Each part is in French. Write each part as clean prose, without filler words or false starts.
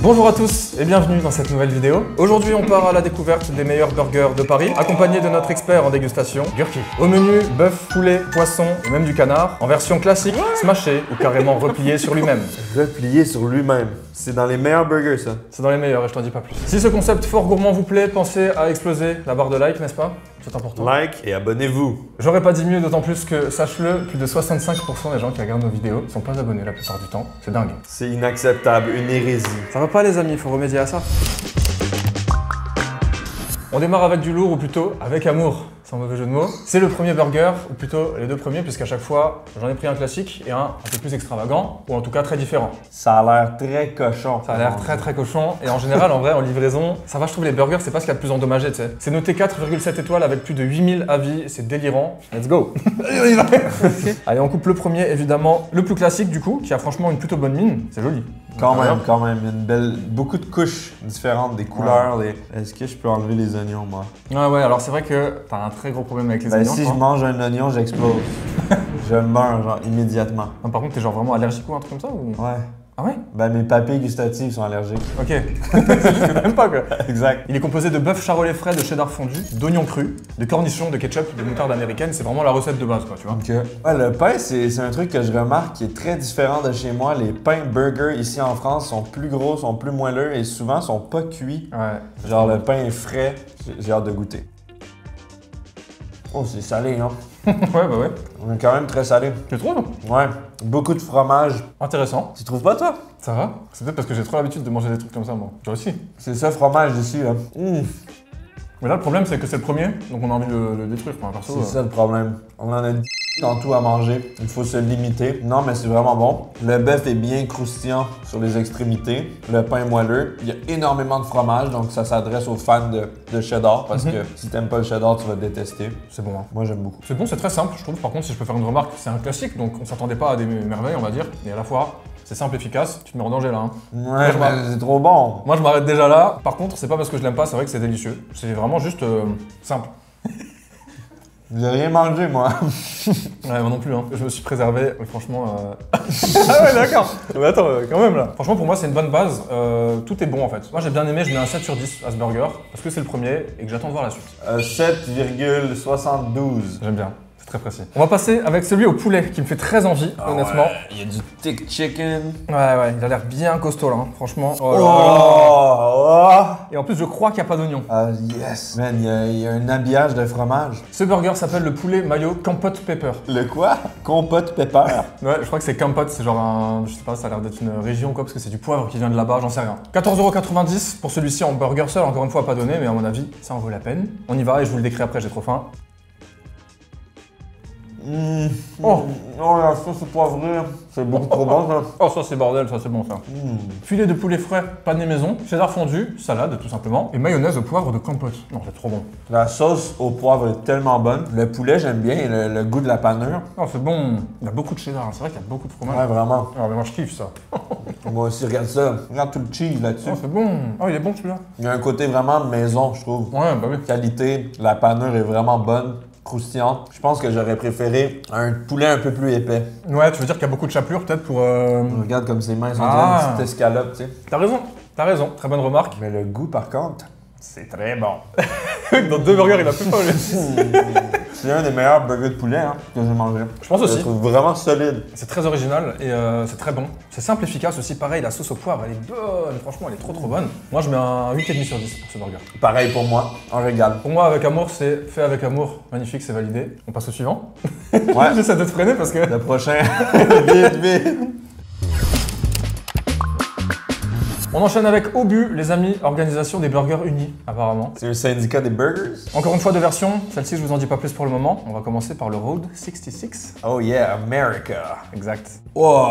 Bonjour à tous et bienvenue dans cette nouvelle vidéo. Aujourd'hui on part à la découverte des meilleurs burgers de Paris, accompagné de notre expert en dégustation, Gurki. Au menu, bœuf, poulet, poisson et même du canard, en version classique, smashé ou carrément replié sur lui-même. Replié sur lui-même. C'est dans les meilleurs burgers, ça. C'est dans les meilleurs et je t'en dis pas plus. Si ce concept fort gourmand vous plaît, pensez à exploser la barre de like, n'est-ce pas? C'est important. Like et abonnez-vous. J'aurais pas dit mieux, d'autant plus que, sache-le, plus de 65% des gens qui regardent nos vidéos sont pas abonnés la plupart du temps. C'est dingue. C'est inacceptable, une hérésie. Ça va pas les amis, il faut remédier à ça. On démarre avec du lourd, ou plutôt avec amour, sans mauvais jeu de mots. C'est le premier burger, ou plutôt les deux premiers, puisqu'à chaque fois, j'en ai pris un classique et un peu plus extravagant, ou en tout cas très différent. Ça a l'air très cochon. Ça a l'air très cochon, et en général, en vrai, en livraison, ça va, je trouve, les burgers, c'est pas ce qu'il y a de plus endommagé, tu sais. C'est noté 4,7 étoiles avec plus de 8000 avis, c'est délirant. Let's go. Allez, on y va. Allez, on coupe le premier, évidemment, le plus classique du coup, qui a franchement une plutôt bonne mine, c'est joli. Quand même, une belle, beaucoup de couches différentes, des couleurs. Ouais. Est-ce que je peux enlever les oignons, moi? Ouais, alors c'est vrai que t'as un très gros problème avec les oignons. Si je mange un oignon, j'explose. Je meurs, genre, immédiatement. Non, par contre, t'es genre vraiment allergique ou un truc comme ça ou... Ouais. Ah ouais? Ben, mes papilles gustatives sont allergiques. Ok. Je même pas quoi. Exact. Il est composé de bœuf charolais frais, de cheddar fondu, d'oignons crus, de cornichons, de ketchup, de moutarde américaine. C'est vraiment la recette de base quoi, tu vois. Ok. Ouais, le pain, c'est un truc que je remarque qui est très différent de chez moi. Les pains burgers ici en France sont plus gros, sont plus moelleux et souvent sont pas cuits. Ouais. Genre le pain est frais. J'ai hâte de goûter. Oh, c'est salé, hein? Ouais, bah ouais. On est quand même très salé. Tu trouves? Ouais. Beaucoup de fromage. Intéressant. Tu trouves pas, toi? Ça va? C'est peut-être parce que j'ai trop l'habitude de manger des trucs comme ça, moi. Toi aussi. C'est ça, fromage ici, là. Mais là, le problème, c'est que c'est le premier, donc on a envie de le détruire. Enfin, perso, C'est ça le problème. On en a dans tout à manger. Il faut se limiter. Non, mais c'est vraiment bon. Le bœuf est bien croustillant sur les extrémités. Le pain est moelleux. Il y a énormément de fromage, donc ça s'adresse aux fans de cheddar parce que si t'aimes pas le cheddar, tu vas le détester. C'est bon, hein. Moi, j'aime beaucoup. C'est bon, c'est très simple, je trouve. Par contre, si je peux faire une remarque, c'est un classique, donc on s'attendait pas à des merveilles, on va dire. Et à la fois, c'est simple, efficace. Tu te mets en danger là, hein. Ouais, mais c'est trop bon. Moi, je m'arrête déjà là. Par contre, c'est pas parce que je l'aime pas, c'est vrai que c'est délicieux. C'est vraiment juste simple. J'ai rien mangé, moi. Ouais, moi non plus, hein. Je me suis préservé, mais franchement... Ah ouais, d'accord. Mais attends, quand même, là. Franchement, pour moi, c'est une bonne base. Tout est bon, en fait. Moi, j'ai bien aimé, je mets un 7 sur 10 à ce burger, parce que c'est le premier et que j'attends de voir la suite. 7,72. J'aime bien. C'est très précis. On va passer avec celui au poulet, qui me fait très envie, honnêtement. Ouais, il y a du thick chicken. Ouais, il a l'air bien costaud, là, hein. Franchement. Et en plus, je crois qu'il n'y a pas d'oignon. Ah, yes. Man, il y a un habillage de fromage. Ce burger s'appelle le poulet mayo Campote Pepper. Le quoi? Compote pepper. Ouais, je crois que c'est Campote, c'est genre un... Je sais pas, ça a l'air d'être une région quoi, parce que c'est du poivre qui vient de là-bas, j'en sais rien. 14,90 € pour celui-ci en burger seul, encore une fois pas donné, mais à mon avis, ça en vaut la peine. On y va et je vous le décris après, j'ai trop faim. Oh, la sauce poivrée, c'est beaucoup trop bon ça. Oh, ça c'est bordel, ça c'est bon ça. Filet de poulet frais, pané maison, cheddar fondu, salade tout simplement, et mayonnaise au poivre de Campote. Non, c'est trop bon. La sauce au poivre est tellement bonne. Le poulet, j'aime bien, et le goût de la panure. Oh, c'est bon. Il y a beaucoup de cheddar, c'est vrai qu'il y a beaucoup de fromage. Ouais, vraiment. Ah, mais moi je kiffe ça. Moi aussi, regarde ça. Regarde tout le cheese là-dessus. Oh, c'est bon. Oh, il est bon celui-là. Il y a un côté vraiment maison, je trouve. Ouais, bah oui. Qualité, la panure est vraiment bonne. Croustillante. Je pense que j'aurais préféré un poulet un peu plus épais. Ouais, tu veux dire qu'il y a beaucoup de chapelure peut-être pour... Regarde comme ses mains sont une petite escalope, tu sais. T'as raison, très bonne remarque. Mais le goût, par contre, c'est très bon. Dans 2 burgers, il a plus pas c'est un des meilleurs burgers de poulet hein, que j'ai mangé. Je pense aussi. Je le trouve vraiment solide. C'est très original et c'est très bon. C'est simple, efficace aussi. Pareil, la sauce au poivre, elle est bonne. Franchement, elle est trop bonne. Moi, je mets un 8,5 sur 10 pour ce burger. Pareil pour moi, un régal. Pour moi, avec amour, c'est fait avec amour. Magnifique, c'est validé. On passe au suivant. Ouais. J'essaie de te freiner parce que... Le prochain, vite. On enchaîne avec Obu, les amis, organisation des burgers unis, apparemment. C'est un syndicat des burgers. Encore une fois, 2 versions. Celle-ci, je vous en dis pas plus pour le moment. On va commencer par le Road 66. Oh yeah, America. Exact. Wow.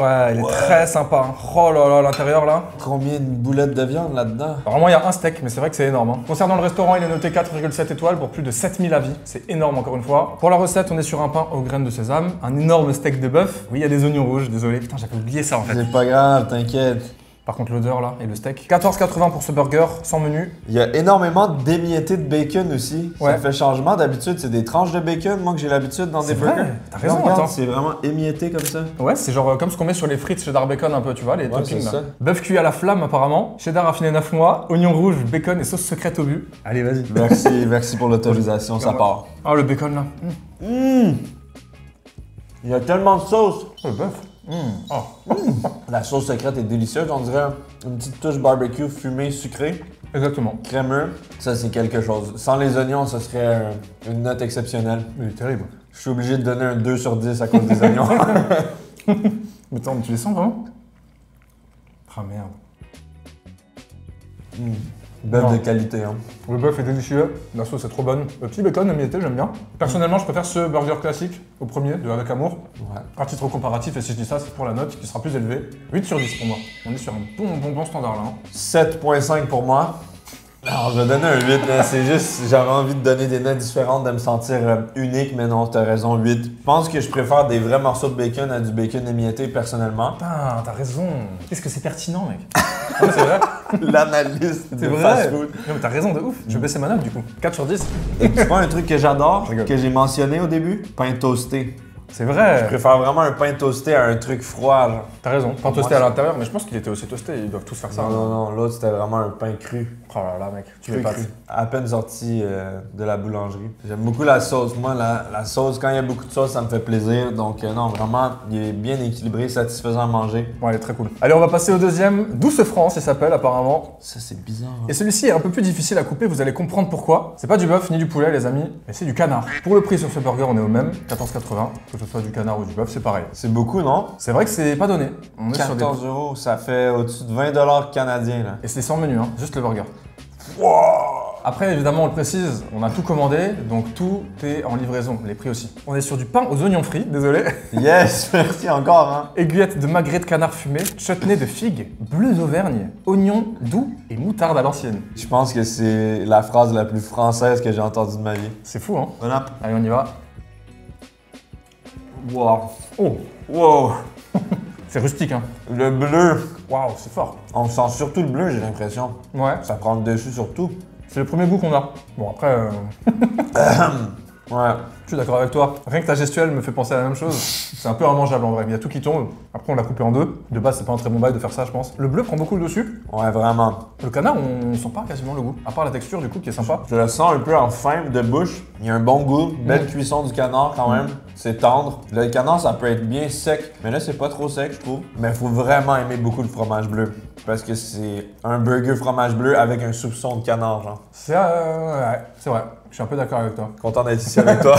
Ouais, il est très sympa. Hein. Oh là là, l'intérieur là. Combien de boulettes de viande là-dedans? Vraiment, il y a un steak, mais c'est vrai que c'est énorme. Hein. Concernant le restaurant, il est noté 4,7 étoiles pour plus de 7000 avis. C'est énorme, encore une fois. Pour la recette, on est sur un pain aux graines de sésame, un énorme steak de bœuf. Oui, il y a des oignons rouges, désolé. Putain, j'avais oublié ça en fait. C'est pas grave, t'inquiète. Par contre, l'odeur là et le steak. 14,80 pour ce burger, sans menu. Il y a énormément d'émiettés de bacon aussi. Ouais. Ça fait changement. D'habitude, c'est des tranches de bacon, moi, que j'ai l'habitude dans des vrai, burgers. t'as raison, Là, regarde, attends. c'est vraiment émietté comme ça. Ouais, c'est genre comme ce qu'on met sur les frites cheddar bacon un peu, tu vois, les toppings c'est là. ça. Bœuf cuit à la flamme apparemment, cheddar raffiné 9 mois, oignon rouge, bacon et sauce secrète au but. Allez, vas-y. Merci pour l'autorisation, ça part. Ah, le bacon là. Il y a tellement de sauce. Oh, le bœuf. Oh. La sauce secrète est délicieuse. On dirait une petite touche barbecue fumée, sucrée, Exactement. crémeux. Ça, c'est quelque chose. Sans les oignons, ce serait une note exceptionnelle. Il est terrible. Je suis obligé de donner un 2 sur 10 à cause des oignons. Mais attends, tu les sens vraiment? Ah merde. Bœuf Non. de qualité, hein. Le bœuf est délicieux, la sauce est trop bonne. Le petit bacon émietté, j'aime bien. Personnellement, je préfère ce burger classique au premier de Avec Amour. Ouais. À titre comparatif, et si je dis ça, c'est pour la note qui sera plus élevée. 8 sur 10 pour moi. On est sur un bon standard là. Hein. 7.5 pour moi. Alors, je vais donner un 8, mais c'est juste, j'avais envie de donner des notes différentes, de me sentir unique, mais non, t'as raison, 8. Je pense que je préfère des vrais morceaux de bacon à du bacon émietté, personnellement. Putain, t'as raison. Qu'est-ce que c'est pertinent, mec. Ah, mais c'est vrai. L'analyste C'est de vrai. fast-food. Non, mais t'as raison de ouf. Je vais baisser ma note du coup. 4 sur 10. Et tu vois un truc que j'adore, Je rigole. que j'ai mentionné au début? Pain toasté. C'est vrai. Je préfère vraiment un pain toasté à un truc froid, genre. T'as raison. Pas toasté à l'intérieur, mais je pense qu'il était aussi toasté. Ils doivent tous faire ça. Non, l'autre c'était vraiment un pain cru. Oh là là, mec. Tu Cru, m'épates. cru. À peine sorti de la boulangerie. J'aime beaucoup la sauce. Moi, la sauce, quand il y a beaucoup de sauce, ça me fait plaisir. Donc, non, vraiment, il est bien équilibré, satisfaisant à manger. Ouais, elle est très cool. Allez, on va passer au deuxième. Douce France, il s'appelle apparemment. Ça, c'est bizarre. Et celui-ci est un peu plus difficile à couper, vous allez comprendre pourquoi. C'est pas du bœuf ni du poulet, les amis, mais c'est du canard. Pour le prix sur ce burger, on est au même, 14,80. Que ce soit du canard ou du bœuf, c'est pareil. C'est beaucoup, non? C'est vrai que c'est pas donné. On est sur des... 14 €, ça fait au-dessus de 20 $ canadiens, là. Et c'est sans menu, hein, juste le burger. Après, évidemment, on le précise, on a tout commandé, donc tout est en livraison, les prix aussi. On est sur du pain aux oignons frits, désolé. Yes, merci encore, hein. Aiguillette de magret de canard fumé, chutney de figues, bleu d'Auvergne, oignons doux et moutarde à l'ancienne. Je pense que c'est la phrase la plus française que j'ai entendue de ma vie. C'est fou, hein? Voilà. Allez, on y va. Wow. Oh, Wow. c'est rustique, hein? Le bleu. Waouh, c'est fort. On sent surtout le bleu, j'ai l'impression. Ouais, Ça prend le dessus sur tout. c'est le premier goût qu'on a. Bon, après, Ouais. je suis d'accord avec toi. Rien que ta gestuelle me fait penser à la même chose. C'est un peu immangeable en vrai. Il y a tout qui tombe. Après, on l'a coupé en deux. De base, c'est pas un très bon bail de faire ça, je pense. Le bleu prend beaucoup le dessus. Ouais, vraiment. Le canard, on sent pas quasiment le goût. À part la texture, du coup, qui est sympa. Je le sens un peu en fin de bouche. Il y a un bon goût, belle cuisson du canard quand même. C'est tendre. Le canard, ça peut être bien sec, mais là, c'est pas trop sec, je trouve. Mais il faut vraiment aimer beaucoup le fromage bleu. Parce que c'est un burger fromage bleu avec un soupçon de canard, genre. Ouais, c'est vrai. Je suis un peu d'accord avec toi. Content d'être ici avec toi.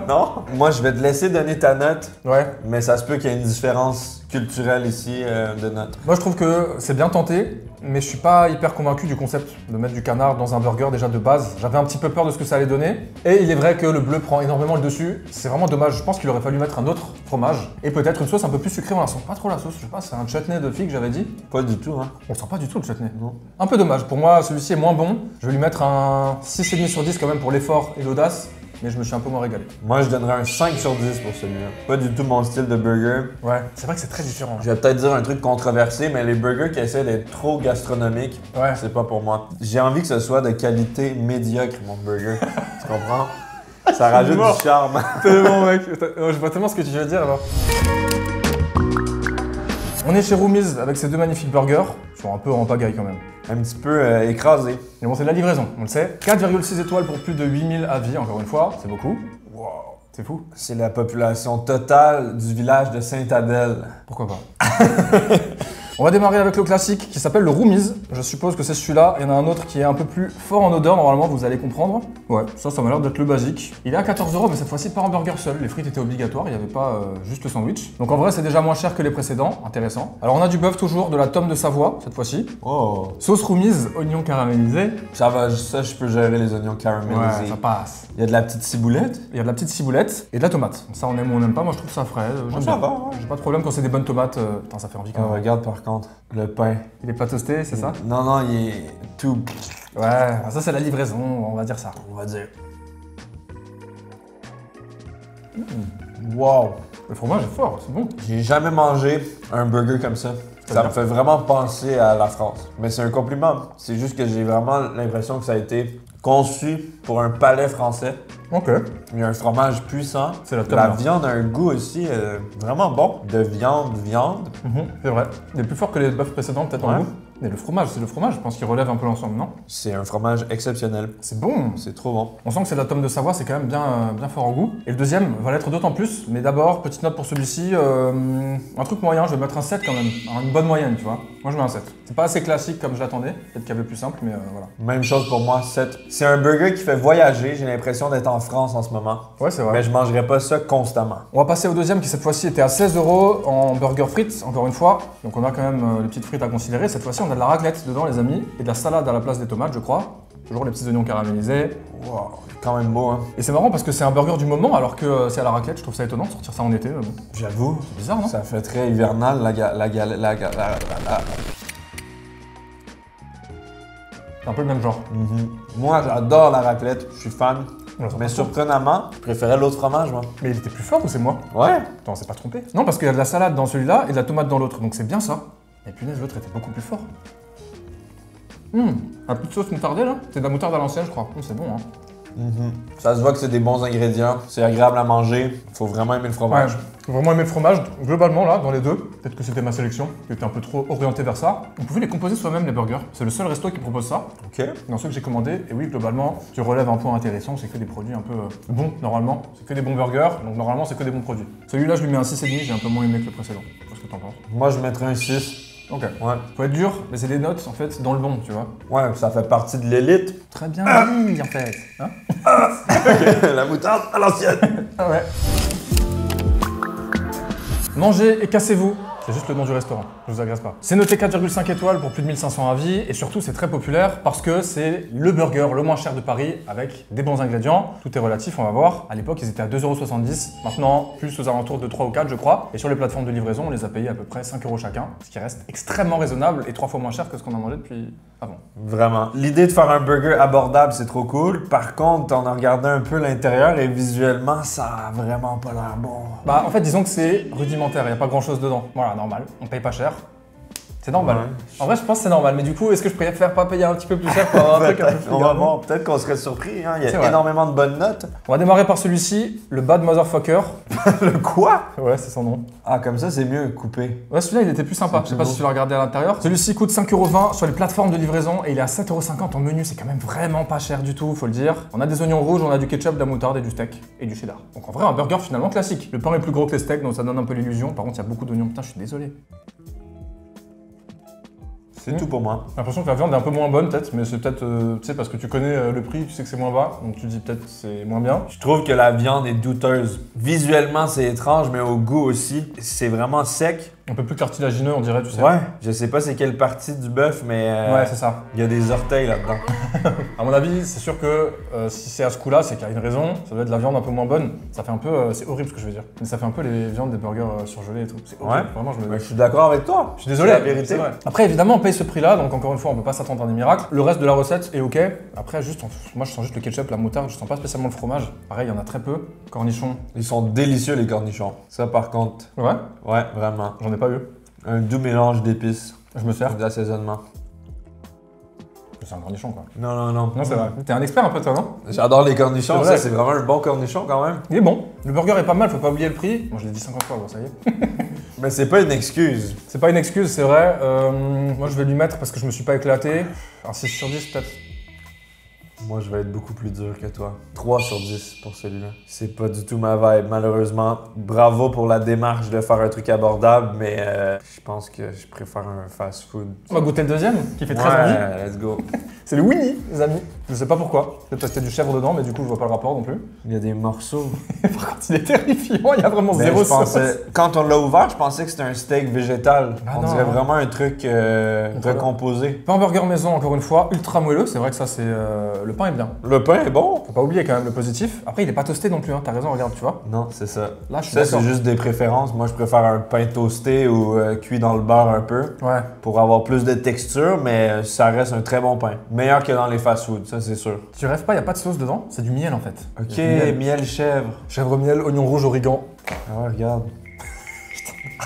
Non? Moi, je vais te laisser donner ta note, Ouais. mais ça se peut qu'il y ait une différence culturelle ici de note. Moi, je trouve que c'est bien tenté, mais je suis pas hyper convaincu du concept de mettre du canard dans un burger déjà de base. J'avais un petit peu peur de ce que ça allait donner. Et il est vrai que le bleu prend énormément le dessus. C'est vraiment dommage. Je pense qu'il aurait fallu mettre un autre fromage et peut-être une sauce un peu plus sucrée. On la sent pas trop la sauce. Je sais pas, c'est un chutney de figue, j'avais dit. Pas du tout, hein? On le sent pas du tout le chutney. Non. Un peu dommage. Pour moi, celui-ci est moins bon. Je vais lui mettre un 6,5 sur 10 quand même pour l'effort et l'audace. Mais je me suis un peu moins régalé. Moi, je donnerais un 5 sur 10 pour celui-là. Pas du tout mon style de burger. Ouais, c'est vrai que c'est très différent. Je vais peut-être dire un truc controversé, mais les burgers qui essaient d'être trop gastronomiques, Ouais. c'est pas pour moi. J'ai envie que ce soit de qualité médiocre, mon burger. Tu comprends? Ça rajoute mort. du charme. Tellement, mec. Je vois tellement ce que tu veux dire alors. On est chez Roomies avec ces deux magnifiques burgers. Ils sont un peu en pagaille quand même. Un petit peu écrasé. Mais bon, c'est de la livraison, on le sait. 4,6 étoiles pour plus de 8000 avis, encore une fois. C'est beaucoup. Wow, c'est fou. C'est la population totale du village de Sainte-Adèle. Pourquoi pas? On va démarrer avec le classique qui s'appelle le Roomies. Je suppose que c'est celui-là. Il y en a un autre qui est un peu plus fort en odeur, normalement, vous allez comprendre. Ouais, ça m'a l'air d'être le basique. Il est à 14 €, mais cette fois-ci pas en burger seul. Les frites étaient obligatoires, il n'y avait pas juste le sandwich. Donc en vrai, c'est déjà moins cher que les précédents. Intéressant. Alors on a du bœuf toujours, de la tome de Savoie, cette fois-ci. Oh. Sauce Roomies, oignon caramélisé. Ça va, ça, je peux gérer les oignons caramélisés. ça passe. Il y a de la petite ciboulette. Il y a de la petite ciboulette et de la tomate. Ça, on aime ou on n'aime pas. Moi, je trouve ça frais. J'aime ça bien. va, ouais. J'ai pas de problème quand c'est des bonnes tomates. Putain, ça fait envie quand Oh, même. regarde par contre, le pain. Il est pas toasté, c'est ça? Non, il est tout, Ouais, ça, c'est la livraison, on va dire ça. on va dire. Wow. Le fromage est fort, c'est bon. J'ai jamais mangé un burger comme ça. Ça me fait vraiment penser à la France. Mais c'est un compliment. C'est juste que j'ai vraiment l'impression que ça a été conçu pour un palais français. Ok. Il y a un fromage puissant. C'est la top. La viande a un goût aussi vraiment bon. De viande. C'est vrai. Il est plus fort que les bœufs précédents, peut-être en goût. Mais le fromage, c'est le fromage, je pense qu'il relève un peu l'ensemble, non? C'est un fromage exceptionnel. C'est bon. C'est trop bon. On sent que c'est de la tome de Savoie, c'est quand même bien fort en goût. Et le deuxième va l'être d'autant plus. Mais d'abord, petite note pour celui-ci, un truc moyen, je vais mettre un 7 quand même. Une bonne moyenne, tu vois. Moi, je mets un 7. C'est pas assez classique comme je l'attendais. Peut-être qu'il y avait plus simple, mais voilà. Même chose pour moi, 7. C'est un burger qui fait voyager. J'ai l'impression d'être en France en ce moment. Ouais, c'est vrai. Mais je mangerai pas ça constamment. On va passer au deuxième qui cette fois-ci était à 16 € en burger frites, encore une fois. Donc on a quand même les petites frites à considérer. Cette fois-ci, on a de la raclette dedans, les amis, et de la salade à la place des tomates, je crois. Toujours les petits oignons caramélisés. Wow, quand même beau, hein. Et c'est marrant parce que c'est un burger du moment alors que c'est à la raclette. Je trouve ça étonnant de sortir ça en été. Mais bon. J'avoue. C'est bizarre, non? Ça fait très hivernal, C'est un peu le même genre. Moi, j'adore la raclette. Je suis fan. Ouais, ça Mais passe. surprenamment, je préférais l'autre fromage, moi. Mais il était plus fort ou c'est moi? Ouais. Attends, on s'est pas trompé. Non, parce qu'il y a de la salade dans celui-là et de la tomate dans l'autre. Donc c'est bien ça. Et punaise, l'autre était beaucoup plus fort. Un peu de sauce moutardée là. C'est de la moutarde à l'ancienne, je crois. C'est bon, hein. Ça se voit que c'est des bons ingrédients. C'est agréable à manger. Faut vraiment aimer le Ouais, fromage. j'ai vraiment aimé le fromage, globalement là, dans les deux. Peut-être que c'était ma sélection, qui était un peu trop orientée vers ça. On pouvait les composer soi-même, les burgers. C'est le seul resto qui propose ça. Ok. Dans ceux que j'ai commandés, et oui, globalement, tu relèves un point intéressant, c'est que des produits un peu bons, normalement. C'est que des bons burgers, donc normalement, c'est que des bons produits. Celui-là, je lui mets un 6,5, j'ai un peu moins aimé que le précédent. Je sais pas ce que t'en penses. Moi, je mettrais un 6. Ok. Ouais. Faut être dur, mais c'est des notes, en fait, dans le bon, tu vois. Ouais, ça fait partie de l'élite. Très bien dit, en fait. Hein? La moutarde à l'ancienne. Ah ouais. Mangez et cassez-vous. C'est juste le nom du restaurant, je vous agresse pas. C'est noté 4,5 étoiles pour plus de 1500 avis et surtout c'est très populaire parce que c'est le burger le moins cher de Paris avec des bons ingrédients. Tout est relatif, on va voir. À l'époque ils étaient à 2,70 €, maintenant plus aux alentours de 3 ou 4 je crois. Et sur les plateformes de livraison on les a payés à peu près 5 € chacun, ce qui reste extrêmement raisonnable et 3 fois moins cher que ce qu'on a mangé depuis avant. Vraiment. L'idée de faire un burger abordable, c'est trop cool. Par contre, on a regardé un peu l'intérieur et visuellement, ça a vraiment pas l'air bon. Bah en fait disons que c'est rudimentaire, il n'y a pas grand chose dedans. Voilà, normal, on paye pas cher. C'est normal. Ouais. En vrai je pense que c'est normal, mais du coup est-ce que je préfère pas payer un petit peu plus cher pour avoir un truc un peu plus On va gardé? voir, peut-être qu'on serait surpris, hein. Il y C'est a vrai. énormément de bonnes notes. On va démarrer par celui-ci, le Bad Motherfucker. Le quoi? Ouais, c'est son nom. Ah, comme ça, c'est mieux coupé. Ouais, celui-là, il était plus sympa. Je sais pas si tu l'as regardé à l'intérieur. Celui-ci coûte 5,20 € sur les plateformes de livraison et il est à 7,50 € en menu. C'est quand même vraiment pas cher du tout, faut le dire. On a des oignons rouges, on a du ketchup, de la moutarde et du steak et du cheddar. Donc en vrai, un burger finalement classique. Le pain est plus gros que les steaks, donc ça donne un peu l'illusion. Par contre, il y a beaucoup d'oignons. Putain, je suis désolé. C'est tout pour moi. J'ai l'impression que la viande est un peu moins bonne, peut-être, mais c'est peut-être, tu sais, parce que tu connais le prix, tu sais que c'est moins bas, donc tu dis peut-être c'est moins bien. Je trouve que la viande est douteuse. Visuellement, c'est étrange, mais au goût aussi, c'est vraiment sec. Un peu plus cartilagineux, on dirait, tu sais. Ouais. Je sais pas c'est quelle partie du bœuf, mais Ouais, c'est ça. il y a des orteils là-dedans. À mon avis, c'est sûr que si c'est à ce coup-là, c'est qu'il y a une raison. Ça doit être de la viande un peu moins bonne. Ça fait un peu, c'est horrible ce que je veux dire. Mais ça fait un peu les viandes des burgers surgelés et tout. C'est horrible. Ouais. Vraiment, Mais je suis d'accord avec toi. je suis désolé. C'est la vérité. c'est vrai. Après, évidemment, on paye ce prix-là, donc encore une fois, on peut pas s'attendre à des miracles. Le reste de la recette est ok. Après, juste, moi, je sens juste le ketchup, la moutarde. Je sens pas spécialement le fromage. Pareil, il y en a très peu. Cornichons. Ils sont délicieux, les cornichons. Ça, par contre, Ouais. ouais, vraiment. J'en ai pas eu. Un doux mélange d'épices, Je me sers. d'assaisonnement. C'est un cornichon, quoi. Non. Non, c'est vrai. T'es un expert un peu, toi, non? J'adore les cornichons, C'est vrai. ça, c'est vraiment un bon cornichon quand même. Il est bon. Le burger est pas mal, faut pas oublier le prix. Moi, je l'ai dit 50 fois, bon, ça y est. Mais c'est pas une excuse. C'est pas une excuse, c'est vrai. Moi, je vais lui mettre parce que je me suis pas éclaté. Un 6 sur 10, peut-être. Moi, je vais être beaucoup plus dur que toi. 3 sur 10 pour celui-là. C'est pas du tout ma vibe, malheureusement. Bravo pour la démarche de faire un truc abordable, mais je pense que je préfère un fast-food. On va goûter le deuxième, qui fait très envie. Ouais, let's go. C'est le Winnie, les amis. Je sais pas pourquoi. Peut-être parce qu'il y a du chèvre dedans, mais du coup, je vois pas le rapport non plus. Il y a des morceaux. Par contre, il est terrifiant, il y a vraiment Mais zéro je sauce. pensais, quand on l'a ouvert, je pensais que c'était un steak végétal. Ah on non, dirait hein. vraiment un truc recomposé. Pain burger maison, encore une fois, ultra moelleux. C'est vrai que ça, c'est. Le pain est bien. Le pain est bon? Faut pas oublier quand même le positif. Après, il est pas toasté non plus, hein. T'as raison, regarde, tu vois. Non, c'est ça. Là, je suis Ça, d'accord. c'est juste des préférences. Moi, je préfère un pain toasté ou cuit dans le beurre un peu Ouais. pour avoir plus de texture, mais ça reste un très bon pain. Meilleur que dans les fast-foods, ça, c'est sûr. Tu rêves pas, il y a pas de sauce dedans. C'est du miel en fait. Ok, Il y a du miel. miel chèvre. Chèvre miel, oignon rouge, origan. Ah ouais, regarde.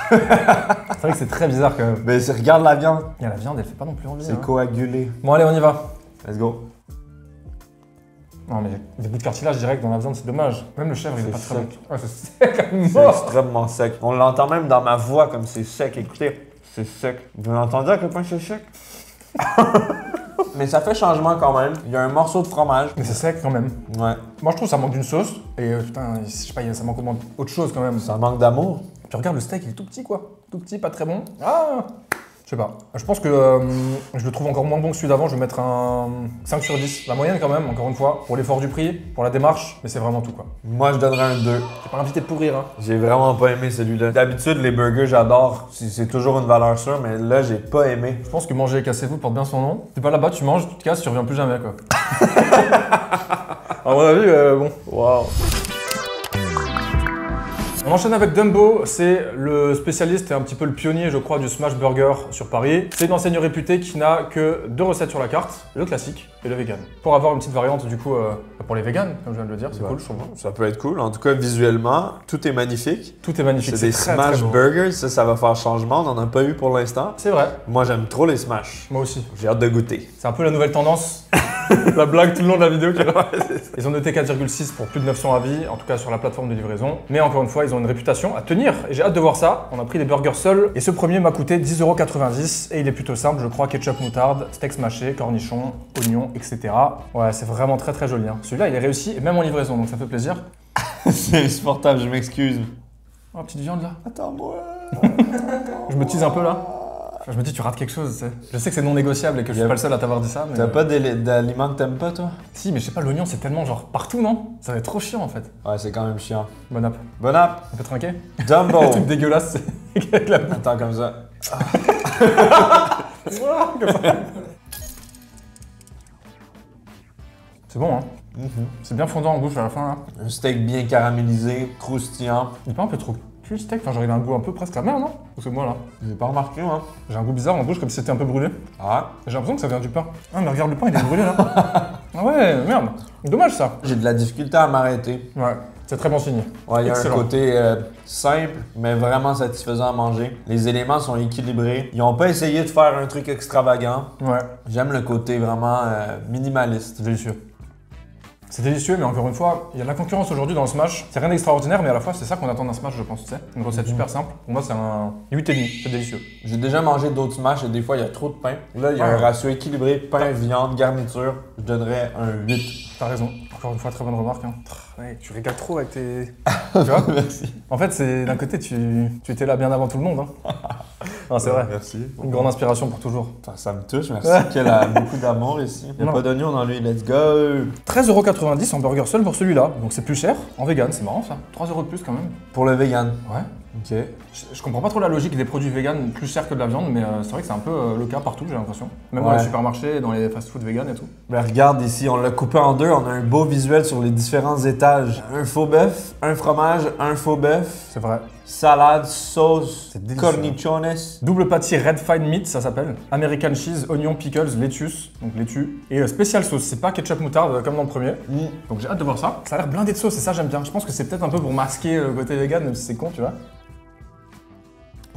C'est vrai que c'est très bizarre quand même. Mais regarde la viande. Et la viande, elle fait pas non plus envie. C'est hein. coagulé. Bon, allez, on y va. Let's go. Non, mais des bouts de cartilage direct dans la viande, c'est dommage. Même le chèvre, il est pas très bon. sec. Ouais, c'est sec comme C'est mort. extrêmement sec. On l'entend même dans ma voix comme c'est sec. Écoutez, c'est sec. Vous l'entendez à quel point c'est sec? Mais ça fait changement quand même. Il y a un morceau de fromage. Mais c'est sec quand même. Ouais. Moi, je trouve que ça manque d'une sauce. Et putain, je sais pas, ça manque autre chose quand même. Ça manque d'amour. Puis regarde, le steak, il est tout petit quoi. Tout petit, pas très bon. Ah, je sais pas. Je pense que je le trouve encore moins bon que celui d'avant. Je vais mettre un 5 sur 10. La moyenne quand même, encore une fois. Pour l'effort du prix, pour la démarche. Mais c'est vraiment tout quoi. Moi, je donnerais un 2. T'es pas invité pour rire hein. J'ai vraiment pas aimé celui-là. D'habitude, les burgers, j'adore. C'est toujours une valeur sûre, mais là, j'ai pas aimé. Je pense que manger et cassez-vous porte bien son nom. T'es pas là-bas, tu manges, tu te casses, tu reviens plus jamais quoi. À mon avis, bon. Wow. On enchaîne avec Dumbo, c'est le spécialiste et un petit peu le pionnier, je crois, du smash burger sur Paris. C'est une enseigne réputée qui n'a que 2 recettes sur la carte, le classique et le vegan. Pour avoir une petite variante du coup pour les vegans, comme je viens de le dire, c'est cool, je trouve. Ça peut être cool. En tout cas, visuellement, tout est magnifique. Tout est magnifique, C'est des très, smash très beau. burgers, ça va faire changement. On n'en a pas eu pour l'instant. C'est vrai, Moi, j'aime trop les smash. moi aussi. J'ai hâte de goûter. C'est un peu la nouvelle tendance. La blague tout le long de la vidéo qui est là. Ils ont noté 4,6 pour plus de 900 avis, en tout cas sur la plateforme de livraison. Mais encore une fois, ils ont une réputation à tenir et j'ai hâte de voir ça. On a pris des burgers seuls et ce premier m'a coûté 10,90 € et il est plutôt simple, je crois, ketchup, moutarde, steak smashé, cornichons, oignons, etc. Ouais, c'est vraiment très très joli. Hein. Celui-là, il est réussi et même en livraison, donc ça fait plaisir. C'est insupportable, je m'excuse. Oh, petite viande là. Attends-moi. Je me tease un peu là. Je me dis, tu rates quelque chose, tu sais. Je sais que c'est non négociable et que je suis pas le seul à t'avoir dit ça, mais... T'as pas d'aliments que t'aimes pas, toi? Si, mais je sais pas, l'oignon, c'est tellement genre partout, non? Ça va être trop chiant en fait. Ouais, c'est quand même chiant. Bon app. Bon app. Un peu trinqué? Dumbo. Le truc dégueulasse, c'est avec la Attends, comme ça. C'est bon, hein? C'est bien fondant en bouche à la fin, là. Un steak bien caramélisé, croustillant. Il est pas un peu trop cuit le steak? Enfin, genre, il a un goût un peu presque amer, non? Parce que moi, là, J'ai pas remarqué, hein. j'ai un goût bizarre en bouche, comme si c'était un peu brûlé. Ah. J'ai l'impression que ça vient du pain. Ah, mais regarde le pain, il est brûlé, là. Ah ouais, merde. Dommage, ça. J'ai de la difficulté à m'arrêter. Ouais, c'est très bon signe. Ouais, il y a Excellent. un côté simple, mais vraiment satisfaisant à manger. Les éléments sont équilibrés. Ils ont pas essayé de faire un truc extravagant. Ouais, J'aime le côté vraiment minimaliste. c'est délicieux. C'est délicieux, mais encore une fois, il y a de la concurrence aujourd'hui dans le Smash. C'est rien d'extraordinaire, mais à la fois, c'est ça qu'on attend d'un Smash, je pense, tu sais. Une recette super simple. Pour moi, c'est un 8,5. C'est délicieux. J'ai déjà mangé d'autres smash et des fois il y a trop de pain. Là, il y a Ouais. un ratio équilibré, pain, viande, garniture. Je donnerais un 8. T'as raison. Encore une fois, très bonne remarque. Hein. Ouais, tu régales trop avec tes. Tu vois? Merci. En fait, c'est d'un côté, tu étais là bien avant tout le monde. Hein. Non, c'est vrai. Merci. Une grande inspiration pour toujours. Ça me touche, merci. Qu'elle a beaucoup d'amour ici. Il n'y a Non. pas d'oignon dans lui, let's go. 13,90 € en burger seul pour celui-là. Donc c'est plus cher. En vegan, c'est marrant ça. 3 € de plus quand même. Pour le vegan. Ouais. Ok. Je comprends pas trop la logique des produits vegan plus chers que de la viande, mais c'est vrai que c'est un peu le cas partout, j'ai l'impression. Même dans Ouais. les supermarchés, dans les fast-food vegan et tout. Ben regarde ici, on l'a coupé en deux, on a un beau visuel sur les différents étages. Un faux bœuf, un fromage, un faux bœuf, C'est vrai. salade, sauce, C'est délicieux. cornichones. Double pâtis Red Fine Meat, ça s'appelle. American cheese, oignon, pickles, lettuce, donc laitue. Et spécial sauce, c'est pas ketchup moutarde comme dans le premier. Donc j'ai hâte de voir ça. Ça a l'air blindé de sauce et ça j'aime bien. Je pense que c'est peut-être un peu pour masquer le côté vegan, même si c'est con, tu vois.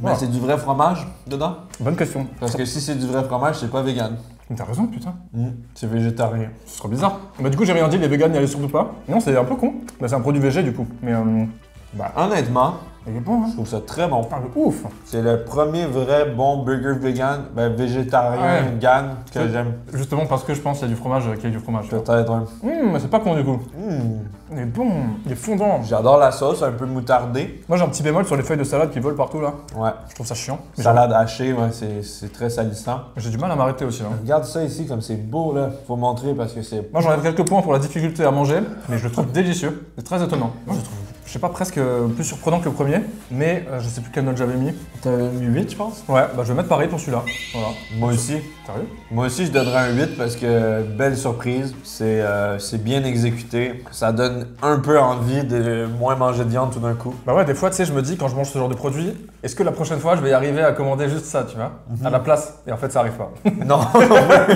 Ben, Ouais. c'est du vrai fromage dedans? Bonne question. Parce que si c'est du vrai fromage, c'est pas vegan. Mais t'as raison, putain. C'est végétarien. Ce serait bizarre. Bah du coup j'ai rien dit, les vegans n'y allaient surtout pas. Non, c'est un peu con. Bah c'est un produit végé du coup. Mais Ben, honnêtement, il est bon, hein. je trouve ça très bon. Ah, le ouf. C'est le premier vrai bon burger vegan, ben, végétarien, Ouais. vegan que C'est- j'aime. Justement parce que je pense qu'il y a du fromage qui est du fromage. Peut-être. Hein. Mais c'est pas con du coup. Il est bon, il est fondant. J'adore la sauce, un peu moutardée. Moi j'ai un petit bémol sur les feuilles de salade qui volent partout là. Ouais. Je trouve ça chiant. Mais Salade hachée, ouais, c'est très salissant. j'ai du mal à m'arrêter aussi là. Regarde ça ici, comme c'est beau là. Faut montrer parce que c'est. Moi j'enlève quelques points pour la difficulté à manger, mais je le trouve délicieux. C'est très étonnant. Moi je le trouve, je sais pas, presque plus surprenant que le premier, mais je sais plus quelle note j'avais mis. T'as mis 8, je pense? Ouais, bah je vais mettre pareil pour celui-là. Voilà. Moi aussi. Sérieux? Moi aussi, je donnerais un 8 parce que belle surprise. C'est bien exécuté. Ça donne un peu envie de moins manger de viande tout d'un coup. Bah ouais, des fois tu sais, je me dis quand je mange ce genre de produit, est-ce que la prochaine fois je vais y arriver à commander juste ça, tu vois, à la place? Et en fait ça arrive pas. Non.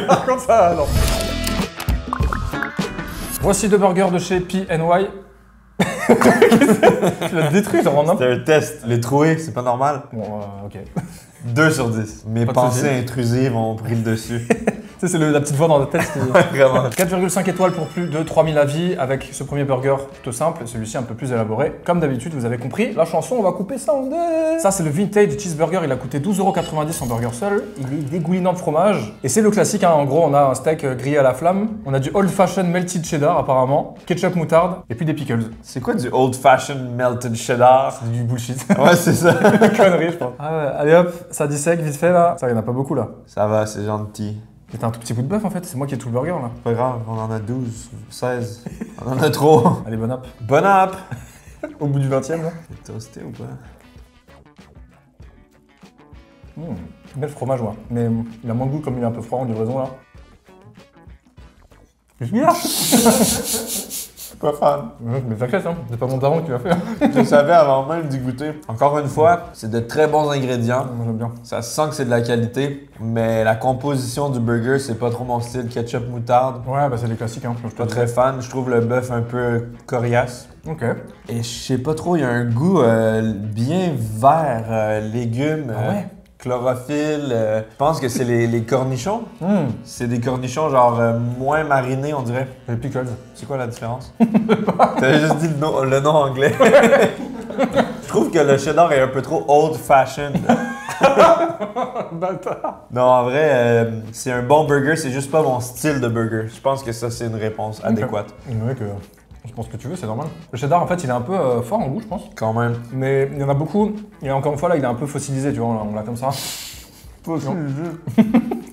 Par contre ça, non. Voici deux burgers de chez PNY. Tu l'as détruit, genre en un. C'était un test. Les troués, c'est pas normal. Bon, ok. 2 sur 10. Mes Pas de pensées souci. intrusives ont pris le dessus. Tu sais, c'est la petite voix dans la tête qui... Vraiment. 4,5 étoiles pour plus de 3000 avis avec ce premier burger plutôt simple, celui-ci un peu plus élaboré. Comme d'habitude, vous avez compris, la chanson, on va couper ça en deux. Ça, c'est le vintage cheeseburger, il a coûté 12,90 € en burger seul. Il est dégoulinant de fromage. Et c'est le classique, hein. En gros, on a un steak grillé à la flamme, on a du old fashioned melted cheddar apparemment, ketchup moutarde et puis des pickles. C'est quoi du old fashioned melted cheddar? C'est du bullshit. Ouais, c'est ça. Connerie, je pense. Ah ouais, allez hop, ça dissèque vite fait là. Ça, il y en a pas beaucoup là. Ça va, c'est gentil. C'est un tout petit bout de bœuf en fait, c'est moi qui ai tout le burger là. Pas grave, on en a 12, 16. On en a trop. Allez, bon app. Bon app! Au bout du 20e là. C'est toasté ou pas? Bel fromage, moi. Mais il a moins de goût comme il est un peu froid en livraison là. Qu'est-ce qu'il y a? Pas fan. Mais t'inquiète, hein, c'est pas mon daron qui l'a fait. Je le savais avant même d'y goûter. Encore une fois, c'est de très bons ingrédients. Moi j'aime bien. Ça sent que c'est de la qualité, mais la composition du burger, c'est pas trop mon style. Ketchup, moutarde. Ouais, bah c'est les classiques, hein. Je suis pas très fan. Je trouve le bœuf un peu coriace. Ok. Et je sais pas trop, il y a un goût bien vert, légumes, Ah ouais? chlorophylle. Je pense que c'est les cornichons. C'est des cornichons genre moins marinés, on dirait. Les pickles. C'est quoi la différence? T'avais juste dit le nom anglais. Je trouve que le cheddar est un peu trop old-fashioned. Bâtard. Non, en vrai, c'est un bon burger, c'est juste pas mon style de burger. Je pense que ça, c'est une réponse adéquate. Ouais, que je pense que tu veux, c'est normal. Le cheddar, en fait, il est un peu fort en goût, je pense. Quand même. Mais il y en a beaucoup. Et encore une fois, là, il est un peu fossilisé, tu vois, on l'a comme ça.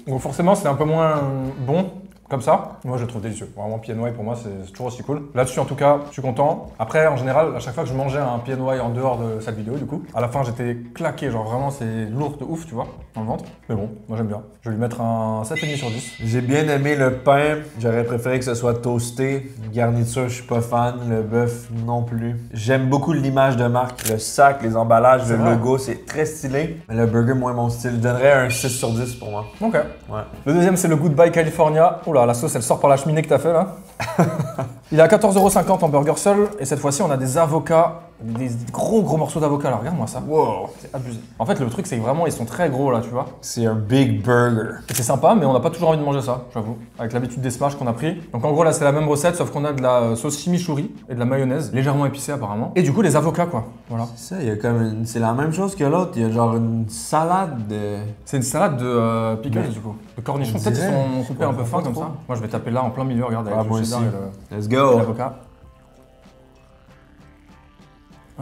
Donc forcément, c'est un peu moins bon. Comme ça, moi je le trouve délicieux. Vraiment, PNY pour moi c'est toujours aussi cool. Là-dessus en tout cas, je suis content. Après, en général, à chaque fois que je mangeais un PNY en dehors de cette vidéo, du coup, à la fin j'étais claqué, genre vraiment c'est lourd de ouf, tu vois, dans le ventre. Mais bon, moi j'aime bien. Je vais lui mettre un 7,5 sur 10. J'ai bien aimé le pain. J'aurais préféré que ce soit toasté. Garniture, je suis pas fan. Le bœuf, non plus. J'aime beaucoup l'image de marque. Le sac, les emballages, le vrai. logo, c'est très stylé. Mais le burger, moins mon style. Je donnerais un 6 sur 10 pour moi. Ok. Ouais. Le deuxième c'est le Goodbye California. Oula, la sauce elle sort par la cheminée que t'as fait là. Il est à 14,50 € en burger seul. Et cette fois-ci on a des avocats. Des gros morceaux d'avocat là, regarde-moi ça. Wow. C'est abusé. En fait le truc c'est que vraiment ils sont très gros là, tu vois. C'est un big burger. Et c'est sympa, mais on n'a pas toujours envie de manger ça, j'avoue, avec l'habitude des smash qu'on a pris. Donc en gros là c'est la même recette, sauf qu'on a de la sauce chimichurri et de la mayonnaise, légèrement épicée apparemment. Et du coup les avocats quoi, voilà. Ça, il y a comme c'est la même chose que l'autre. Il y a genre une salade de. C'est une salade de pickles Mais- du coup. De cornichons, On peut-être ils dirait, sont je coupés un peu comprends fins pas comme trop. ça. Moi je vais taper là en plein milieu, regarde, avec Ah, le moi cheddar aussi. et Let's et go. l'avocat.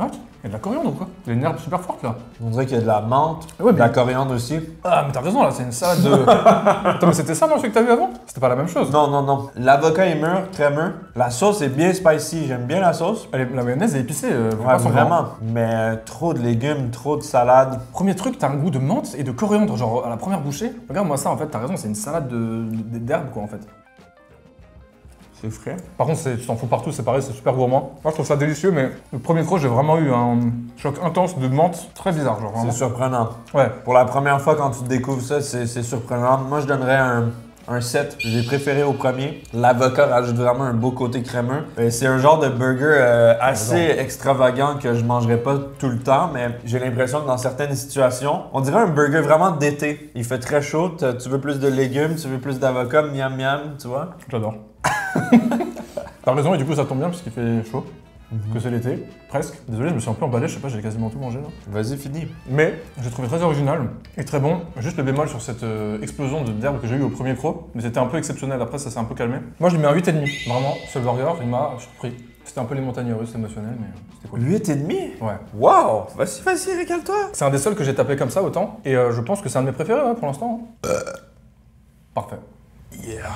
Ah, il y a de la coriandre ou quoi? Il y a une herbe super forte là. On dirait qu'il y a de la menthe, Ouais, de la mais- coriandre aussi. Ah mais t'as raison là, c'est une salade de... Attends mais c'était ça non celui que t'as vu avant? C'était pas la même chose. Non, non, non. L'avocat est mûr, très mûr. La sauce est bien spicy. J'aime bien la sauce. La mayonnaise est épicée, faut Ouais, pas s'en vouloir. vraiment. Mais trop de légumes, trop de salade. Premier truc, t'as un goût de menthe et de coriandre, genre à la première bouchée. Regarde-moi ça, en fait, t'as raison, c'est une salade d'herbes, quoi, en fait. C'est frais. Par contre, tu t'en fous partout, c'est pareil, c'est super gourmand. Moi, je trouve ça délicieux, mais le premier croc, j'ai vraiment eu un choc intense de menthe très bizarre, genre vraiment. C'est surprenant. Ouais. Pour la première fois quand tu découvres ça, c'est surprenant. Moi, je donnerais un 7. J'ai préféré au premier. L'avocat rajoute vraiment un beau côté crémeux. Et c'est un genre de burger assez extravagant que je mangerais pas tout le temps, mais j'ai l'impression que dans certaines situations, on dirait un burger vraiment d'été. Il fait très chaud, tu veux plus de légumes, tu veux plus d'avocat, miam miam, tu vois. J'adore. T'as raison, et du coup, ça tombe bien, parce qu'il fait chaud. Que c'est l'été, presque. Désolé, je me suis un peu emballé, je sais pas, j'ai quasiment tout mangé là. Vas-y, finis. Mais j'ai trouvé très original et très bon. Juste le bémol sur cette explosion d'herbe que j'ai eu au premier croc, mais c'était un peu exceptionnel. Après, ça s'est un peu calmé. Moi, je lui mets un 8,5. Vraiment, ce burger, il m'a surpris. C'était un peu les montagnes russes émotionnelles, mais c'était cool. 8,5? Ouais. Wow! Vas-y, régale-toi! C'est un des seuls que j'ai tapé comme ça autant, et je pense que c'est un de mes préférés ouais, pour l'instant. Parfait. Yeah!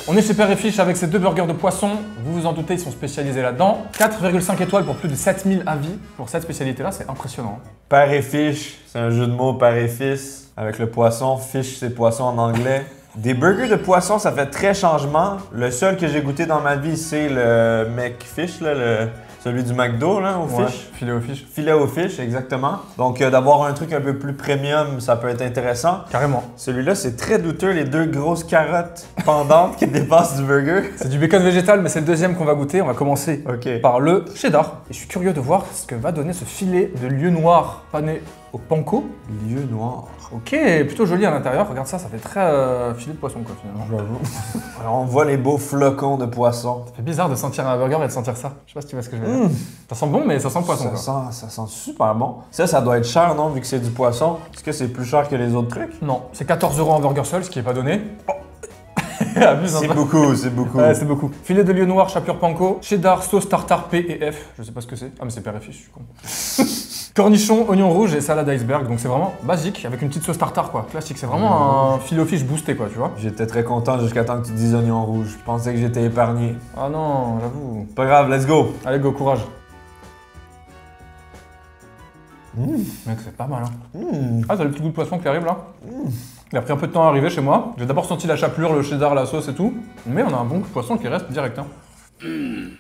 On est chez Père et Fiche avec ces deux burgers de poisson. Vous vous en doutez, ils sont spécialisés là-dedans. 4,5 étoiles pour plus de 7000 avis pour cette spécialité-là, c'est impressionnant. Père et fiche, c'est un jeu de mots père et fils. Avec le poisson, fish c'est poisson en anglais. Des burgers de poisson, ça fait très changement. Le seul que j'ai goûté dans ma vie, c'est le McFish, là, Celui du McDo, là, au Ouais, fish. filet au fish. Filet au fish, exactement. Donc, d'avoir un truc un peu plus premium, ça peut être intéressant. Carrément. Celui-là, c'est très douteux, les deux grosses carottes pendantes qui dépassent du burger. C'est du bacon végétal, mais c'est le deuxième qu'on va goûter. On va commencer OK. par le cheddar. Et je suis curieux de voir ce que va donner ce filet de lieu noir pané au panko. Lieu noir. Ok, plutôt joli à l'intérieur. Regarde ça, ça fait très filet de poisson quoi finalement. J'avoue. Alors, on voit les beaux flocons de poisson. Ça fait bizarre de sentir un burger et de sentir ça. Je sais pas si tu vois ce que je veux dire. Ça sent bon, mais ça sent le poisson quoi. Ça sent super bon. Ça doit être cher, non, vu que c'est du poisson. Est-ce que c'est plus cher que les autres trucs? Non, c'est 14 € en burger seul, ce qui est pas donné. Oh. Abuse un C'est peu. beaucoup, c'est beaucoup. Ouais, c'est beaucoup. Filet de lieu noir, chapelure panko, cheddar, sauce tartare P et F. Je sais pas ce que c'est. Ah, mais c'est père et fils, je suis con. Cornichons, oignons rouges et salade iceberg. Donc c'est vraiment basique avec une petite sauce tartare quoi. Classique. C'est vraiment un filet au fish boosté quoi, tu vois. J'étais très content jusqu'à temps que tu dises oignon rouge. Je pensais que j'étais épargné. Ah non, j'avoue. Pas grave, let's go. Allez, go, courage. Mec, c'est pas mal hein. Ah, t'as le petit goût de poisson qui arrive là. Il a pris un peu de temps à arriver chez moi. J'ai d'abord senti la chapelure, le cheddar, la sauce et tout. Mais on a un bon goût de poisson qui reste direct. Hein.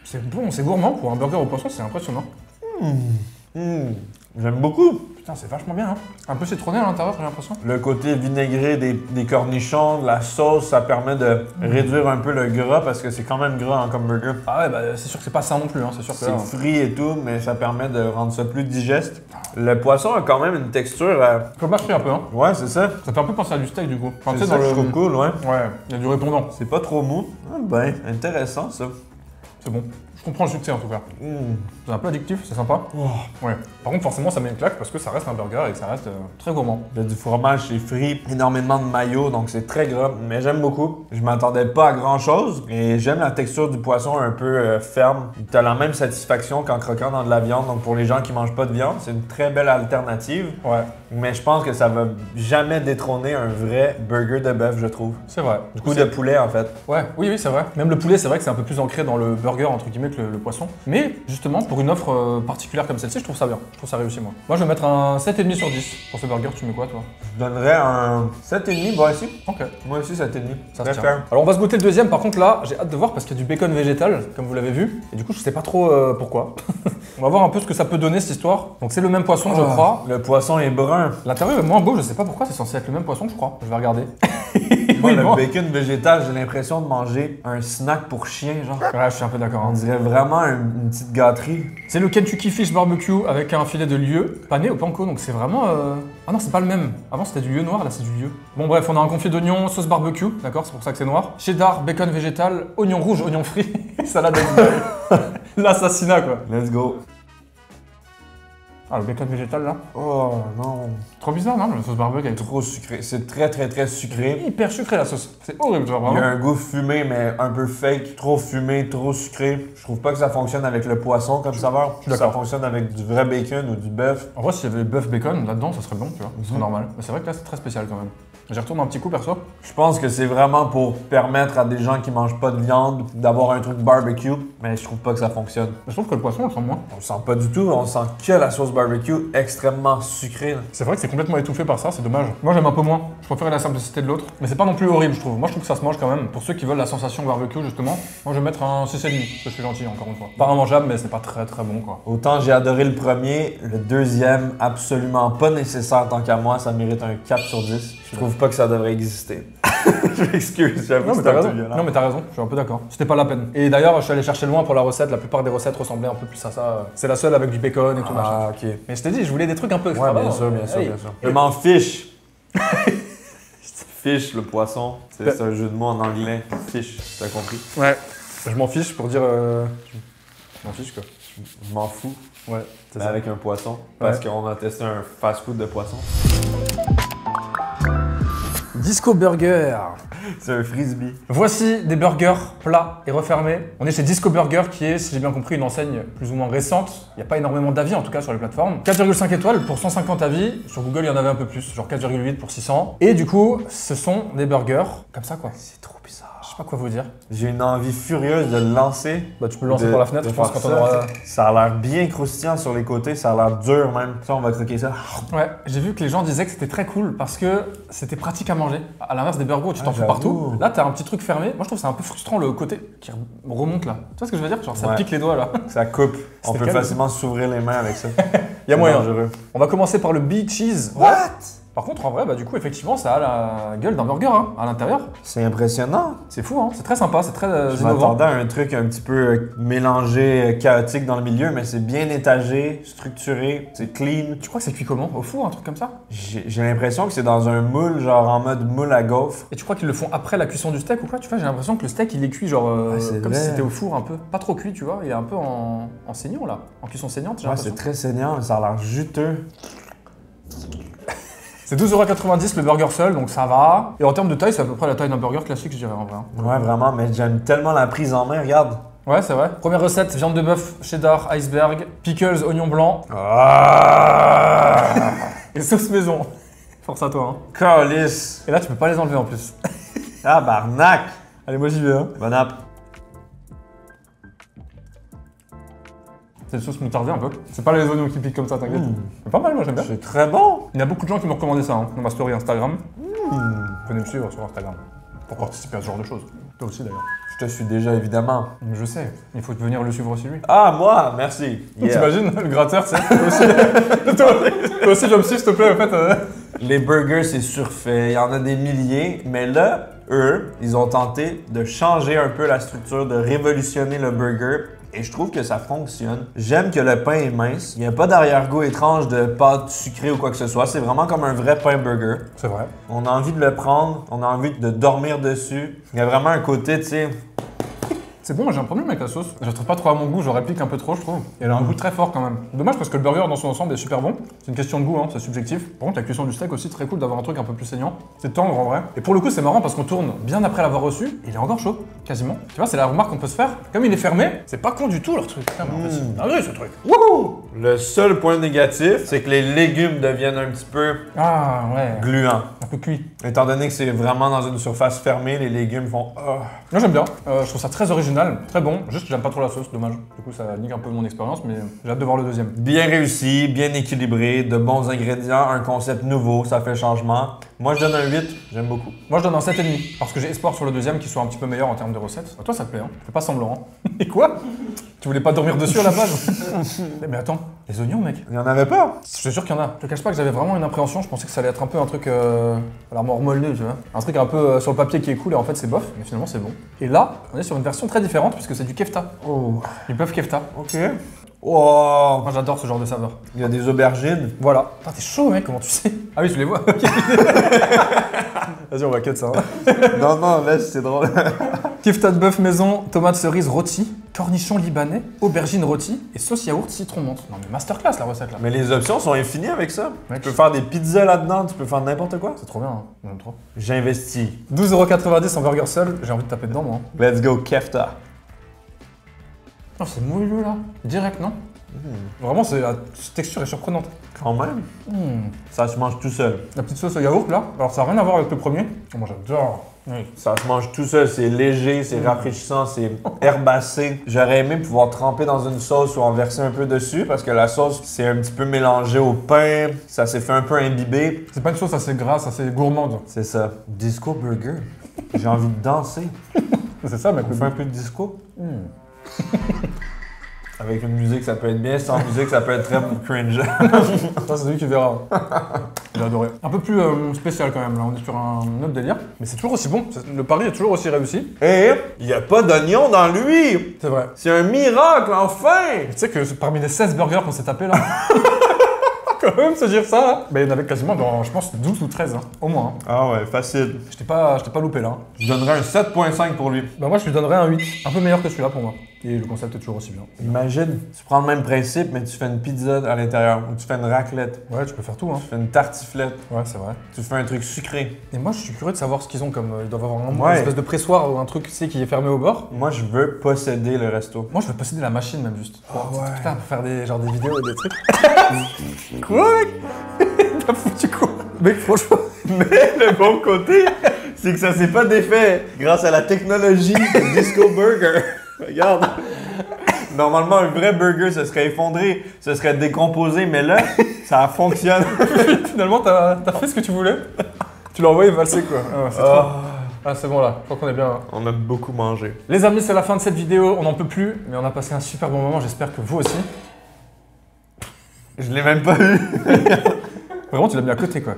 C'est bon, c'est gourmand pour un burger au poisson, c'est impressionnant. J'aime beaucoup. Putain, c'est vachement bien. Hein. Un peu citronné à l'intérieur, j'ai l'impression. Le côté vinaigré des cornichons, de la sauce, ça permet de réduire un peu le gras parce que c'est quand même gras comme burger. Ah ouais, bah c'est sûr que c'est pas ça non plus. Hein. C'est sûr que C'est là, frit et tout, mais ça permet de rendre ça plus digeste. Le poisson a quand même une texture. fromage frit un peu. Hein. Ouais, c'est ça. Ça fait un peu penser à du steak du coup. Enfin, C'est ça que je trouve cool, ouais. Ouais, il y a du répondant. C'est pas trop mou. Ah ben, intéressant ça. C'est bon. Je comprends le succès en tout cas. C'est un peu addictif, c'est sympa. Ouais. Par contre, forcément, ça met une claque parce que ça reste un burger et que ça reste très gourmand. Il y a du fromage, c'est frit, énormément de mayo, donc c'est très gras, mais j'aime beaucoup. Je m'attendais pas à grand chose et j'aime la texture du poisson un peu ferme. T'as la même satisfaction qu'en croquant dans de la viande, donc pour les gens qui mangent pas de viande, c'est une très belle alternative. Ouais, Mais je pense que ça va jamais détrôner un vrai burger de bœuf, je trouve. c'est vrai. Du coup de poulet en fait. Ouais, oui, c'est vrai. Même le poulet, c'est vrai que c'est un peu plus ancré dans le burger, entre guillemets, que le poisson. Mais justement, pour une offre particulière comme celle-ci, je trouve ça bien. Je trouve ça réussi, moi. Moi, je vais mettre un 7,5 sur 10 pour ce burger. Tu mets quoi, toi? Je donnerais un 7,5, moi aussi. Ok. Moi aussi 7,5. Ça Très se fair. tient. Alors, on va se goûter le deuxième. Par contre, là, j'ai hâte de voir parce qu'il y a du bacon végétal, comme vous l'avez vu. Et du coup, je sais pas trop pourquoi. On va voir un peu ce que ça peut donner, cette histoire. Donc, c'est le même poisson, je crois. Le poisson est brun. L'intérieur est moins beau, je sais pas pourquoi, c'est censé être le même poisson, je crois. Je vais regarder. Moi, Oui, le bon. bacon végétal, j'ai l'impression de manger un snack pour chien, genre. Ouais, je suis un peu d'accord. On Hein. dirait vraiment une petite gâterie. C'est le Kentucky Fish Barbecue avec un filet de lieu pané au panko, donc c'est vraiment. Ah non, c'est pas le même. Avant c'était du lieu noir, là c'est du lieu. Bon, bref, on a un confit d'oignon, sauce barbecue, d'accord, c'est pour ça que c'est noir. Cheddar, bacon végétal, oignon rouge, oignon frit, salade iceberg. L'assassinat quoi. Let's go. Ah, le bacon végétal là. Oh non. Trop bizarre, non? La sauce barbecue elle est Trop sucré. C'est très très très sucré. hyper sucrée la sauce. C'est horrible, tu vois, Il y a vraiment. un goût fumé, mais un peu fake. Trop fumé, trop sucré. Je trouve pas que ça fonctionne avec le poisson comme saveur. suis Ça d'accord. fonctionne avec du vrai bacon ou du bœuf. En vrai, s'il y avait bœuf bacon là-dedans, ça serait bon, tu vois. Ce serait normal. Mais c'est vrai que là, c'est très spécial quand même. J'y retourne un petit coup perso. Je pense que c'est vraiment pour permettre à des gens qui mangent pas de viande d'avoir un truc barbecue, mais je trouve pas que ça fonctionne. Je trouve que le poisson, on le sent moins. On le sent pas du tout, on sent que la sauce barbecue extrêmement sucrée. Là. C'est vrai que c'est complètement étouffé par ça, c'est dommage. Moi j'aime un peu moins, je préfère la simplicité de l'autre. Mais c'est pas non plus horrible, je trouve. Moi je trouve que ça se mange quand même. Pour ceux qui veulent la sensation barbecue, justement, moi je vais mettre un 6,5, parce que je suis gentil encore une fois. Pas immangeable, mais c'est pas très très bon quoi. Autant j'ai adoré le premier, le deuxième, absolument pas nécessaire tant qu'à moi, ça mérite un 4 sur 10. Je trouve pas que ça devrait exister. Je m'excuse, j'avoue Non que mais c'est t'as un peu raison. violent. Non mais t'as raison, je suis un peu d'accord. C'était pas la peine. Et d'ailleurs, je suis allé chercher loin pour la recette. La plupart des recettes ressemblaient un peu plus à ça. C'est la seule avec du bacon et tout machin. Ah, ok. Mais je t'ai dit, je voulais des trucs un peu Ouais, extravagants. bien sûr, bien sûr, Hey. bien sûr. Je m'en fiche. Fiche le poisson, c'est un jeu de mots en anglais. Fiche, t'as compris? Ouais. Je m'en fiche pour dire. Je m'en fiche quoi. Je m'en fous. Ouais. C'est Mais ça. avec un poisson, parce qu'on a testé un fast-food de poisson. Disco Burger. C'est un frisbee. Voici des burgers plats et refermés. On est chez Disco Burger qui est, si j'ai bien compris, une enseigne plus ou moins récente. Il n'y a pas énormément d'avis en tout cas sur les plateformes. 4,5 étoiles pour 150 avis. Sur Google, il y en avait un peu plus, genre 4,8 pour 600. Et du coup, ce sont des burgers comme ça quoi. C'est trop bizarre. Je sais pas quoi vous dire. J'ai une envie furieuse de le lancer. Bah tu peux le lancer par la fenêtre, je pense, quand on aura... Ça a l'air bien croustillant sur les côtés, ça a l'air dur même. Ça, on va croquer ça. Ouais, j'ai vu que les gens disaient que c'était très cool parce que c'était pratique à manger. À l'inverse des burgers où tu t'en fous partout. Là, t'as un petit truc fermé. Moi, je trouve que c'est un peu frustrant le côté qui remonte là. Tu vois ce que je veux dire? Genre, ça pique les doigts là. Ça coupe. On peut facilement s'ouvrir les mains avec ça. Il y a moyen. Dangereux. On va commencer par le Bee Cheese. What? Par contre, en vrai, bah du coup, effectivement, ça a la gueule d'un burger hein, à l'intérieur. C'est impressionnant. C'est fou, hein. C'est très sympa, c'est très Je innovant. m'attendais à un truc un petit peu mélangé, chaotique dans le milieu, mais c'est bien étagé, structuré, c'est clean. Tu crois que c'est cuit comment? Au four, un truc comme ça? J'ai l'impression que c'est dans un moule, genre en mode moule à gaufre. Et tu crois qu'ils le font après la cuisson du steak ou quoi? Tu vois, j'ai l'impression que le steak, il est cuit genre comme si c'était au four un peu. Pas trop cuit, tu vois. Il est un peu en saignant là, en cuisson saignante, j'ai l'impression. C'est très saignant, mais ça a l'air juteux. C'est 12,90 € le burger seul, donc ça va. Et en termes de taille, c'est à peu près la taille d'un burger classique, je dirais en vrai. Ouais, vraiment, mais j'aime tellement la prise en main, regarde. Ouais, c'est vrai. Première recette, viande de bœuf, cheddar, iceberg, pickles, oignon blanc. Et sauce maison. Force à toi, hein. Calice. Et là, tu peux pas les enlever en plus. Ah, barnac. Allez, moi j'y vais, hein. Bon app. C'est une sauce moutardée un peu. C'est pas les oignons qui piquent comme ça, t'inquiète. C'est pas mal, moi j'aime bien. C'est très bon. Il y a beaucoup de gens qui m'ont recommandé ça hein, dans ma story Instagram. Venez me suivre sur Instagram pour participer à ce genre de choses. Toi aussi d'ailleurs. Je te suis déjà, évidemment. Je sais, il faut venir le suivre aussi lui. Ah, moi, merci. Yeah. T'imagines, le gratteur, c'est toi aussi. toi aussi, je me suis, s'il te plaît, en fait. Les burgers, c'est surfait. Il y en a des milliers. Mais là, eux, ils ont tenté de changer un peu la structure, de révolutionner le burger. Et je trouve que ça fonctionne. J'aime que le pain est mince. Il n'y a pas d'arrière-goût étrange de pâte sucrée ou quoi que ce soit. C'est vraiment comme un vrai pain burger. C'est vrai. On a envie de le prendre. On a envie de dormir dessus. Il y a vraiment un côté, tu sais... C'est bon, j'ai un problème avec la sauce. Je la trouve pas trop à mon goût, je réplique un peu trop, je trouve. Et elle a un goût très fort quand même. Dommage parce que le burger dans son ensemble est super bon. C'est une question de goût, hein, c'est subjectif. Par contre, la cuisson du steak aussi, très cool d'avoir un truc un peu plus saignant. C'est tendre en vrai. Et pour le coup, c'est marrant parce qu'on tourne bien après l'avoir reçu. Il est encore chaud, quasiment. Tu vois, c'est la remarque qu'on peut se faire. Comme il est fermé, c'est pas con du tout leur truc. Putain, mais en fait, c'est dingue ce truc. Wouhou! Le seul point négatif, c'est que les légumes deviennent un petit peu Ah ouais. gluants. Un peu cuit. Étant donné que c'est vraiment dans une surface fermée, les légumes font... Moi j'aime bien, je trouve ça très original, très bon, juste j'aime pas trop la sauce, dommage. Du coup ça nique un peu mon expérience, mais j'ai hâte de voir le deuxième. Bien réussi, bien équilibré, de bons ingrédients, un concept nouveau, ça fait changement. Moi je donne un 8, j'aime beaucoup. Moi je donne un 7,5, parce que j'ai espoir sur le deuxième qui soit un petit peu meilleur en termes de recettes. Toi ça te plaît, hein? Fais pas semblant, hein? Et quoi? Tu voulais pas dormir dessus à la base? Mais attends, les oignons mec? Il y en avait pas? Je suis sûr qu'il y en a. Je te cache pas que j'avais vraiment une appréhension, je pensais que ça allait être un peu un truc à l'armoire moelleux, tu vois. Un truc un peu sur le papier qui est cool et en fait c'est bof, mais finalement c'est bon. Et là, on est sur une version très différente puisque c'est du kefta. Oh, Du bœuf kefta. ok. Wow, Moi j'adore ce genre de saveur. il y a des aubergines. Voilà. Putain, t'es chaud mec, comment tu sais? Ah oui, je les vois. Vas-y, on va cut ça. Hein. Non, laisse, c'est drôle. Kefta de bœuf maison, tomates cerises rôties, cornichons libanais, aubergines rôties et sauce yaourt citron menthe. Non mais masterclass la recette là. Mais les options sont infinies avec ça. Mec, Tu peux faire des pizzas là-dedans, tu peux faire n'importe quoi. c'est trop bien, hein. J'aime trop. J'investis. 12,90 € en burger seul, j'ai envie de taper dedans moi. Hein. Let's go, kefta. Oh, c'est moelleux là. Direct, non? Vraiment, la texture est surprenante. Quand même. Ça se mange tout seul. La petite sauce au yaourt là, alors ça n'a rien à voir avec le premier. Oh, moi j'adore. Oui. Ça se mange tout seul, c'est léger, c'est rafraîchissant, c'est herbacé. J'aurais aimé pouvoir tremper dans une sauce ou en verser un peu dessus parce que la sauce, c'est un petit peu mélangé au pain, ça s'est fait un peu imbiber. C'est pas une sauce assez grasse, assez gourmande. C'est ça. Disco burger. J'ai envie de danser. C'est ça, mec. On fait un peu de disco. Avec une musique, ça peut être bien. Sans musique, ça peut être très cringe. Ça, c'est lui qui verra. J'ai adoré. Un peu plus spécial quand même, là. On est sur un autre délire. Mais c'est toujours aussi bon. Le pari est toujours aussi réussi. Et il n'y a pas d'oignon dans lui. C'est vrai. C'est un miracle, enfin. Tu sais que parmi les 16 burgers qu'on s'est tapés là, quand même se dire ça là, bah, il y en avait quasiment dans, je pense, 12 ou 13, hein, au moins. Hein. Ah ouais, facile. Je t'ai pas loupé là. Hein. Je donnerais un 7.5 pour lui. Bah moi je lui donnerais un 8. Un peu meilleur que celui-là pour moi. Et le concept est toujours aussi bien. Imagine, tu prends le même principe, mais tu fais une pizza à l'intérieur, ou tu fais une raclette, Ouais, tu peux faire tout, hein. tu fais une tartiflette, Ouais, c'est vrai. tu fais un truc sucré. Et moi, je suis curieux de savoir ce qu'ils ont comme. Ils doivent avoir une Ouais. espèce de pressoir ou un truc, tu sais, qui est fermé au bord. Moi, je veux posséder le resto. Moi, je veux posséder la machine même juste. ouais. Putain, pour faire des vidéos et des trucs. Quoi, mec? T'as foutu quoi? Mec, franchement. Mais le bon côté, C'est que ça s'est pas défait grâce à la technologie de Disco Burger. Regarde. Normalement, un vrai burger se serait effondré, se serait décomposé, mais là, ça fonctionne. Finalement, t'as fait ce que tu voulais. Tu l'as envoyé valser quoi. Ah, c'est trop. Ah, c'est bon là, je crois qu'on est bien. On a beaucoup mangé. Les amis, c'est la fin de cette vidéo. On n'en peut plus, mais on a passé un super bon moment. J'espère que vous aussi. Je l'ai même pas eu. Vraiment, tu l'as mis à côté quoi.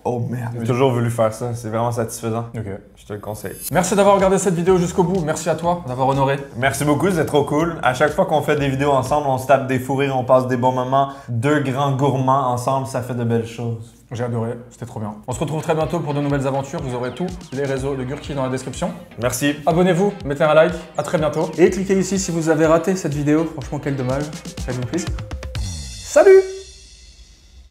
Oh merde. J'ai toujours voulu faire ça, c'est vraiment satisfaisant. Ok. Je te le conseille. Merci d'avoir regardé cette vidéo jusqu'au bout. Merci à toi d'avoir honoré. Merci beaucoup, c'est trop cool. À chaque fois qu'on fait des vidéos ensemble, on se tape des fous rires, on passe des bons moments. Deux grands gourmands ensemble, ça fait de belles choses. J'ai adoré, c'était trop bien. On se retrouve très bientôt pour de nouvelles aventures. Vous aurez tous les réseaux de Gurki dans la description. Merci. Abonnez-vous, mettez un like. À très bientôt. Et cliquez ici si vous avez raté cette vidéo. Franchement, quel dommage. Ça vous plaît. Salut!